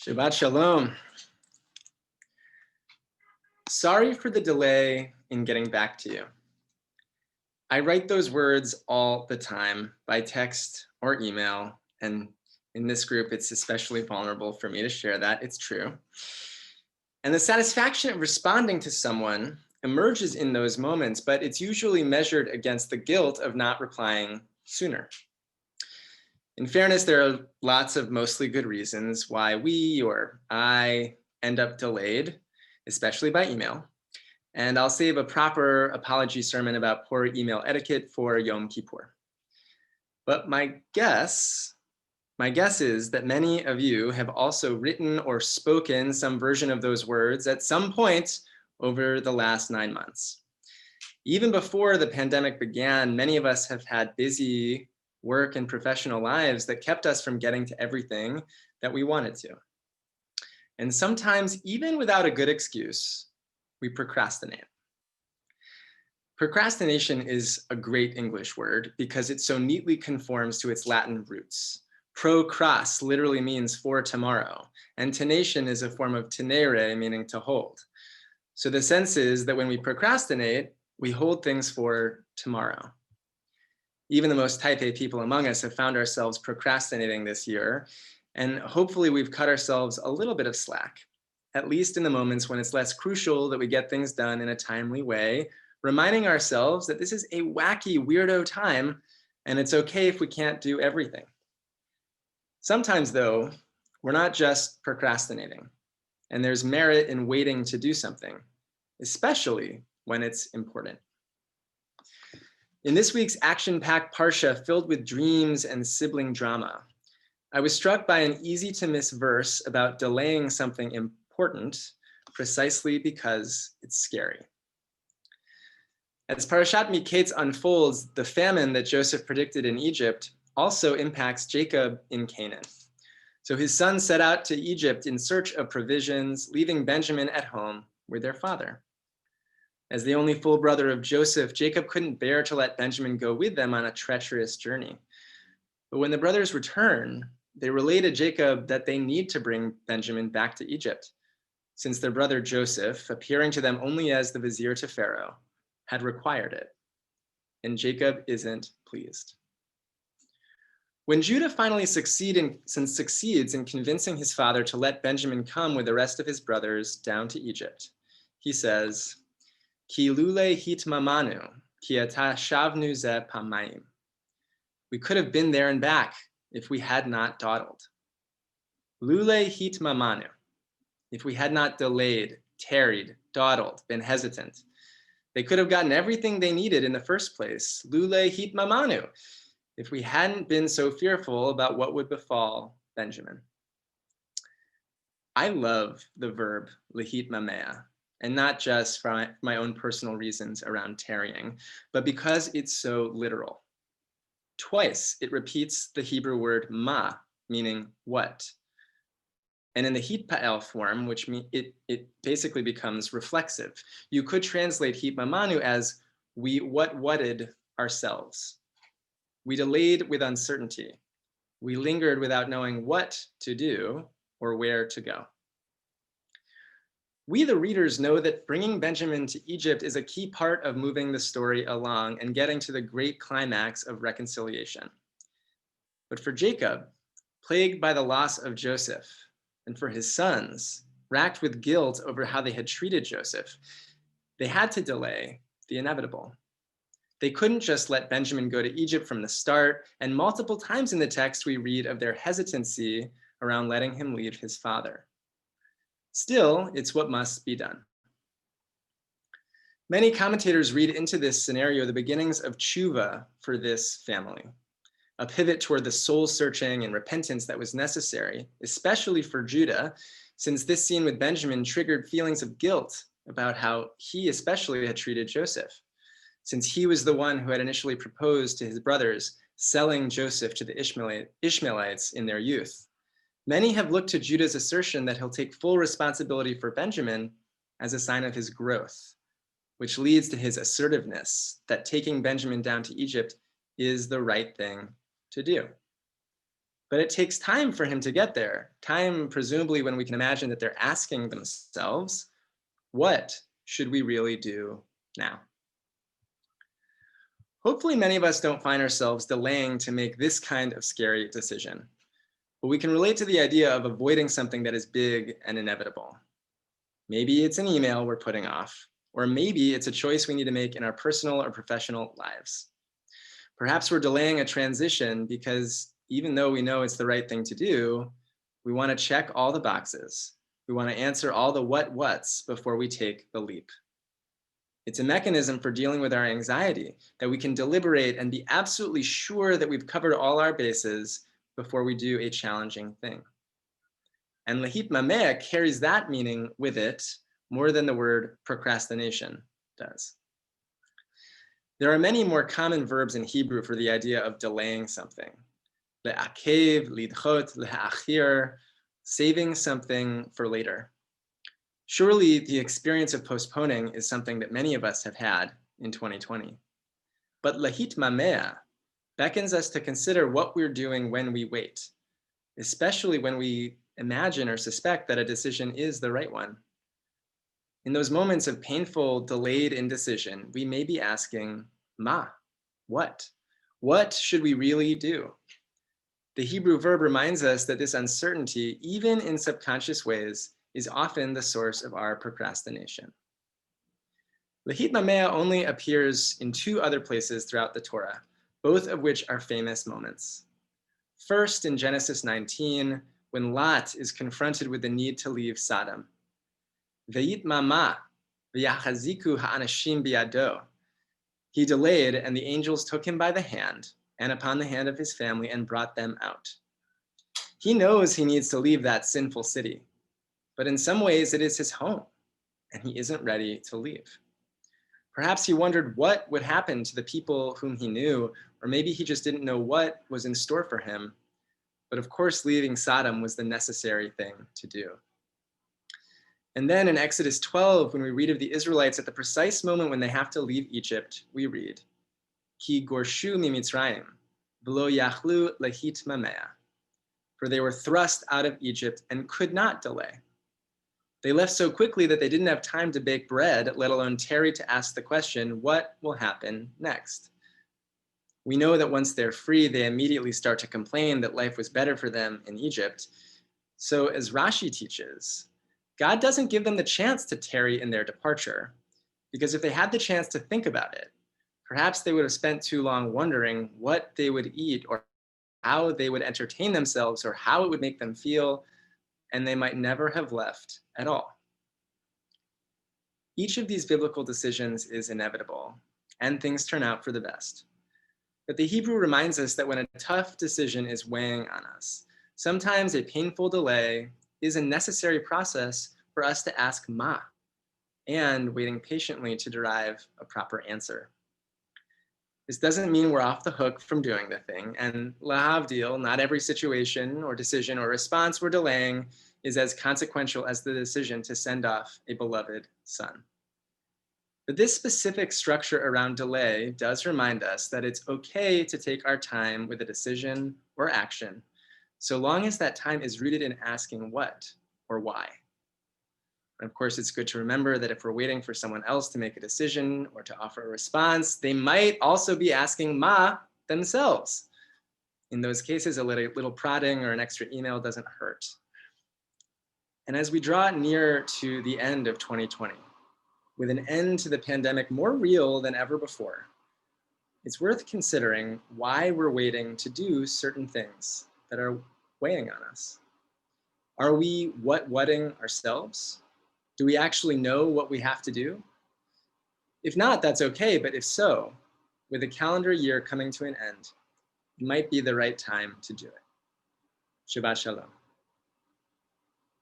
Shabbat Shalom. Sorry for the delay in getting back to you. I write those words all the time by text or email, and in this group, it's especially vulnerable for me to share that. It's true. And the satisfaction of responding to someone emerges in those moments, but it's usually measured against the guilt of not replying sooner. In fairness, there are lots of mostly good reasons why we or I end up delayed, especially by email. And I'll save a proper apology sermon about poor email etiquette for Yom Kippur. But my guess is that many of you have also written or spoken some version of those words at some point over the last 9 months. Even before the pandemic began, many of us have had busy work and professional lives that kept us from getting to everything that we wanted to. And sometimes, even without a good excuse, we procrastinate. Procrastination is a great English word because it so neatly conforms to its Latin roots. Procras literally means for tomorrow, and tenation is a form of tenere, meaning to hold. So the sense is that when we procrastinate, we hold things for tomorrow. Even the most type A people among us have found ourselves procrastinating this year, and hopefully we've cut ourselves a little bit of slack, at least in the moments when it's less crucial that we get things done in a timely way, reminding ourselves that this is a wacky, weirdo time, and it's okay if we can't do everything. Sometimes, though, we're not just procrastinating, and there's merit in waiting to do something, especially when it's important. In this week's action-packed Parsha filled with dreams and sibling drama, I was struck by an easy-to-miss verse about delaying something important precisely because it's scary. As Parashat Mikeitz unfolds, the famine that Joseph predicted in Egypt also impacts Jacob in Canaan. So his sons set out to Egypt in search of provisions, leaving Benjamin at home with their father. As the only full brother of Joseph, Jacob couldn't bear to let Benjamin go with them on a treacherous journey. But when the brothers return, they relay to Jacob that they need to bring Benjamin back to Egypt, since their brother Joseph, appearing to them only as the vizier to Pharaoh, had required it. And Jacob isn't pleased. When Judah finally succeeds in convincing his father to let Benjamin come with the rest of his brothers down to Egypt, he says, Ki lule hitmamanu, ki ata shavnu ze pamayim. We could have been there and back if we had not dawdled. Lule hitmamanu, if we had not delayed, tarried, dawdled, been hesitant. They could have gotten everything they needed in the first place. Lule hitmamanu, if we hadn't been so fearful about what would befall Benjamin. I love the verb lehitmamea, and not just for my own personal reasons around tarrying, but because it's so literal. Twice it repeats the Hebrew word ma, meaning what. And in the hitpa'el form, which it basically becomes reflexive. You could translate hitmamanu as we what-whatted ourselves. We delayed with uncertainty. We lingered without knowing what to do or where to go. We, the readers, know that bringing Benjamin to Egypt is a key part of moving the story along and getting to the great climax of reconciliation. But for Jacob, plagued by the loss of Joseph, and for his sons, racked with guilt over how they had treated Joseph, they had to delay the inevitable. They couldn't just let Benjamin go to Egypt from the start, and multiple times in the text we read of their hesitancy around letting him leave his father. Still, it's what must be done. Many commentators read into this scenario the beginnings of tshuva for this family, a pivot toward the soul searching and repentance that was necessary, especially for Judah, since this scene with Benjamin triggered feelings of guilt about how he especially had treated Joseph, since he was the one who had initially proposed to his brothers, selling Joseph to the Ishmaelites in their youth. Many have looked to Judah's assertion that he'll take full responsibility for Benjamin as a sign of his growth, which leads to his assertiveness that taking Benjamin down to Egypt is the right thing to do. But it takes time for him to get there. Time, presumably, when we can imagine that they're asking themselves, what should we really do now? Hopefully, many of us don't find ourselves delaying to make this kind of scary decision. But we can relate to the idea of avoiding something that is big and inevitable. Maybe it's an email we're putting off, or maybe it's a choice we need to make in our personal or professional lives. Perhaps we're delaying a transition because even though we know it's the right thing to do, we want to check all the boxes. We want to answer all the what's before we take the leap. It's a mechanism for dealing with our anxiety that we can deliberate and be absolutely sure that we've covered all our bases before we do a challenging thing. And lahit mamea carries that meaning with it more than the word procrastination does. There are many more common verbs in Hebrew for the idea of delaying something. Le'akev, lidchot, le'achir, saving something for later. Surely the experience of postponing is something that many of us have had in 2020. But lahit mamea beckons us to consider what we're doing when we wait, especially when we imagine or suspect that a decision is the right one. In those moments of painful, delayed indecision, we may be asking, ma, what? What should we really do? The Hebrew verb reminds us that this uncertainty, even in subconscious ways, is often the source of our procrastination. Lahit mamea only appears in 2 other places throughout the Torah, both of which are famous moments. First, in Genesis 19, when Lot is confronted with the need to leave Sodom. Vayit mama v'yachaziku ha'anashim biyado. He delayed, and the angels took him by the hand and upon the hand of his family and brought them out. He knows he needs to leave that sinful city, but in some ways it is his home, and he isn't ready to leave. Perhaps he wondered what would happen to the people whom he knew, or maybe he just didn't know what was in store for him. But of course, leaving Sodom was the necessary thing to do. And then in Exodus 12, when we read of the Israelites at the precise moment when they have to leave Egypt, we read, Ki gorshu mimitzrayim, v'lo yachlu lahit mamea. For they were thrust out of Egypt and could not delay. They left so quickly that they didn't have time to bake bread, let alone tarry to ask the question, what will happen next? We know that once they're free, they immediately start to complain that life was better for them in Egypt. So as Rashi teaches, God doesn't give them the chance to tarry in their departure, because if they had the chance to think about it, perhaps they would have spent too long wondering what they would eat or how they would entertain themselves or how it would make them feel, and they might never have left at all. Each of these biblical decisions is inevitable, and things turn out for the best. But the Hebrew reminds us that when a tough decision is weighing on us, sometimes a painful delay is a necessary process for us to ask ma, and waiting patiently to derive a proper answer. This doesn't mean we're off the hook from doing the thing, and lahavdil, not every situation or decision or response we're delaying is as consequential as the decision to send off a beloved son. But this specific structure around delay does remind us that it's okay to take our time with a decision or action, so long as that time is rooted in asking what or why. And of course, it's good to remember that if we're waiting for someone else to make a decision or to offer a response, they might also be asking ma themselves. In those cases, a little prodding or an extra email doesn't hurt. And as we draw near to the end of 2020, with an end to the pandemic more real than ever before, it's worth considering why we're waiting to do certain things that are weighing on us. Are we whatting ourselves? Do we actually know what we have to do? If not, that's okay, but if so, with the calendar year coming to an end, it might be the right time to do it. Shabbat Shalom.